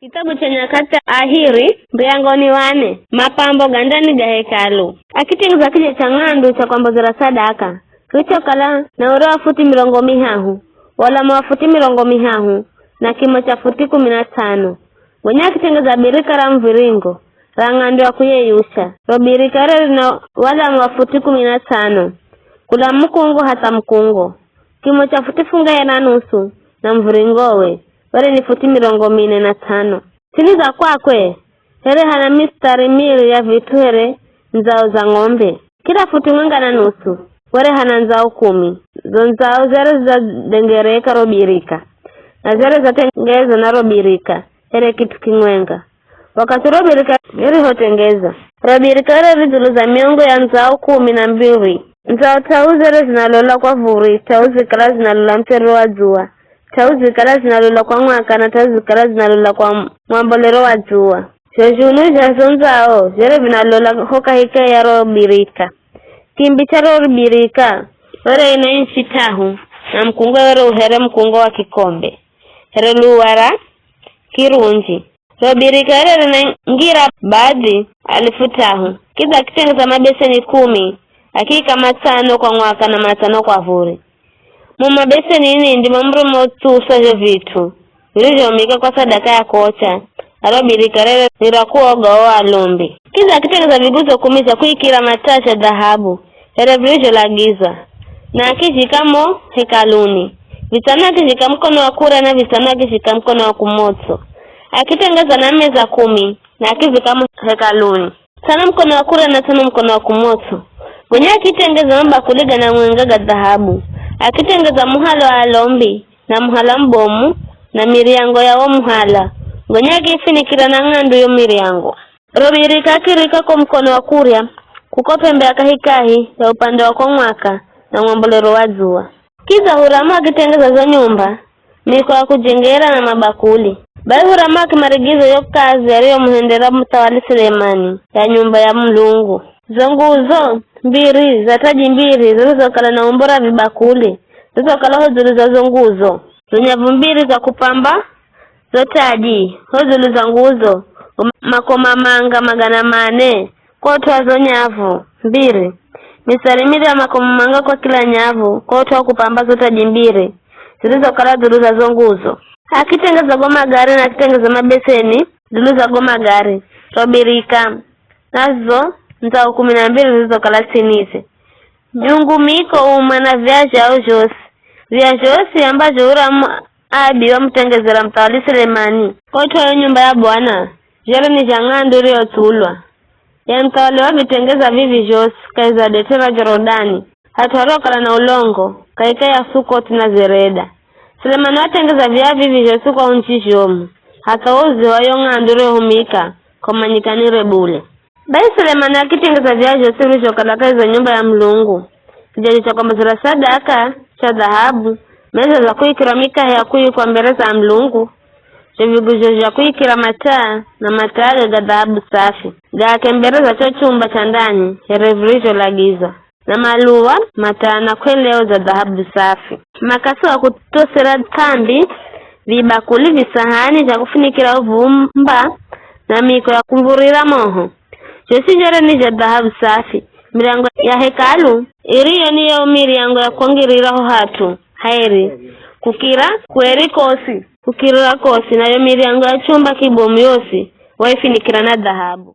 Kitabu cha Nyakati Ahiri mriangoni wane mapambo gandani ga hekalu akitenguza kije cha ng'andu cha kwambozera sadaka kicho kala na ura futi 50 wala mafuti 50 na kimo cha futi 15 gonya kitengeza birika ra mviringo ra ng'andu ya kuyeyusha ro birika na wala mafuti 15 kula mkungo hata mkungo kimo cha futi funga ya nusu na mviringowe wale ni futi 45. Siliza kwakwe here hana mistari mili ya vituhere nzao za ng'ombe kila futi mwenga na nusu wale hana nzao 10 nzao zere za dengereka robirika na zere za tengeza na robirika here kitu kimwenga wakati robirika here hotengeza robirika here rizulu za miongo ya nzao 12 nzao tauzere zinalola kwa vuri tauzi kala zinalola mpero wa jua tauzi kala zinalola kwa mwaka na tauzi kala zinalola kwa mwambolero wa jua shojunu jasonzao jere vinalola hoka hika ya robirika kimbi cha robirika wale ina infitahu na mkungo wale uhere mkungo wa kikombe here luwara kirunji robirika wale na ngira baadhi alifutahu kiza kitengeza mabeseni 10 hakika 5 kwa mwaka na 5 kwa vuri muma beseni ini ndi mamrumo tusaje vitu vilivyotumika kwa sadaka ya kocha arobirika rere nirakuoga wa lombi kiza kitengeza viguzo 10 cha kuikira matasha dhahabu here vilivyoagizwa na akishikamo hekaluni vitana akishika mkono wa kura na vitana akishika mkono wa kumoto akitengeza na meza 10 na akivikamo hekaluni sana mkono wa kura na sana mkono wa kumoto gonya akitengeza mabakuliga na mwengaga dhahabu akitengeza muhala wa lombi na muhala mbomu na miriango ya muhala gonya akifinikira na ng'andu yo miriango robirika kirika kwa mkono wa kuria kuko pembe akahikahi ya upande wa mwaka na mwambolero wa jua kiza hurama akitengeza za nyumba miko ya kujengera na mabakuli bai hurama akimarigizo yo kazi yaliyo muhendera mtawali Sulemani ya nyumba ya Mlungu zonguzo mbiri za taji mbiri zilizokala na umbora vibakuli zilizokala hozulu za zonguzo zonyavu mbiri za kupamba zotaji hozulu za nguzo makoma manga 400 kotwa zonyavu mbiri misalimiri ya makoma manga kwa kila nyavu kotwa kupamba zotaji mbiri zilizokala zulu za zonguzo akitengeza goma gari na akitengeza mabeseni zulu za goma gari robirika nazo nzao 12 zilizokala sinise jungu miko umana vyaja au josi vya josi ambajo ura abi wa mtengezera mtawali Sulemani kotwa nyumba ya Bwana jere ni jang'andu riotulwa ya mtawali wa vitengeza vivi josi kaiza detera Jorodani hatwarokala na ulongo kaika ya Sukoti na Zereda Sulemani watengeza vya vivi josi kwa unchi jomu hata uzi wa yong'andu riohumika kwa manyikanire bule bai Sulemani akitengeza vyajo sirisho kalaka nyumba ya Mlungu kijaji cha kwambozera sadaka cha dhahabu meza za kuikira mikahe ya kwa mbere za Mlungu viguzo vya kuikira mataa na mataa ga dhahabu safi ga kembere za chumba cha ndani herevrijo lagiza na maluwa mataa na kweleo za dhahabu safi makaso wa kutosera tambi vibakuli visahani cha kufunikira uvumba na miko ya kumvurira moho josi jere ni ja dhahabu safi mirango ya hekalu iriyo niyo miriango ya kuongiriraho hatu hairi kukira kweri kosi kukirira kosi nayo miriango ya chumba kibomu yosi waifinikira na dhahabu